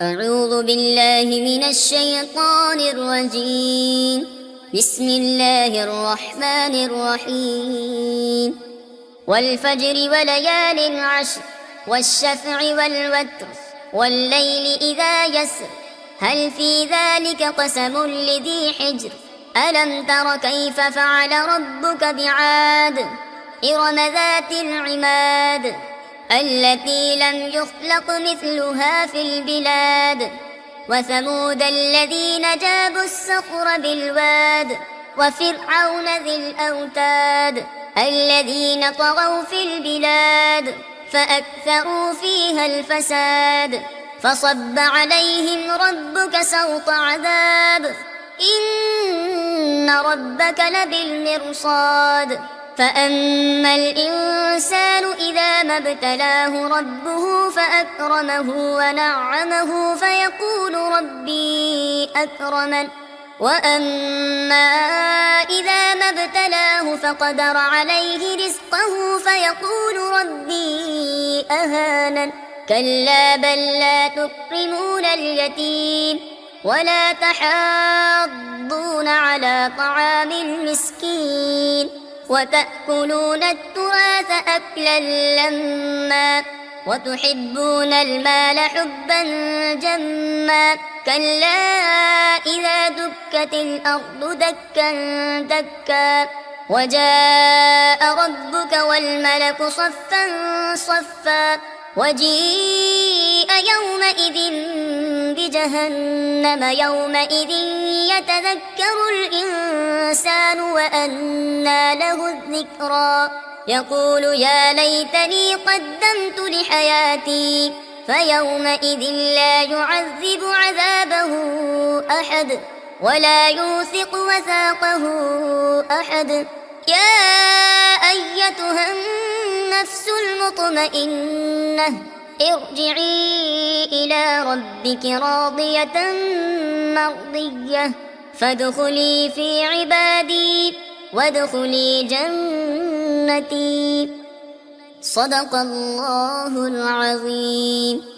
أعوذ بالله من الشيطان الرجيم. بسم الله الرحمن الرحيم. والفجر وليال عشر والشفع والوتر والليل إذا يسر هل في ذلك قسم لذي حجر ألم تر كيف فعل ربك بعاد إرم ذات العماد التي لم يخلق مثلها في البلاد وثمود الذين جابوا الصخر بالواد وفرعون ذي الأوتاد الذين طغوا في البلاد فأكثروا فيها الفساد فصب عليهم ربك سوط عذاب إن ربك لبالمرصاد فأما الإنسان إذا ما ابتلاه ربه فأكرمه ونعمه فيقول ربي أكرمن وأما إذا ما ابتلاه فقدر عليه رزقه فيقول ربي أهانن كلا بل لا تكرمون اليتيم ولا تحاضون على طعام المسكين وتأكلون التراث أكلا لما وتحبون المال حبا جما كلا إذا دكت الأرض دكا دكا وجاء ربك والملك صفا صفا وجيء يومئذ بجهنم يومئذ يتذكر الإنسان وأنى له الذكرى يقول يا ليتني قدمت لحياتي فيومئذ لا يعذب عذابه أحد ولا يوثق وثاقه أحد يا أيتها النفس المطمئنة ارجعي إلى ربك راضية مرضية فادخلي في عبادي وادخلي جنتي صدق الله العظيم.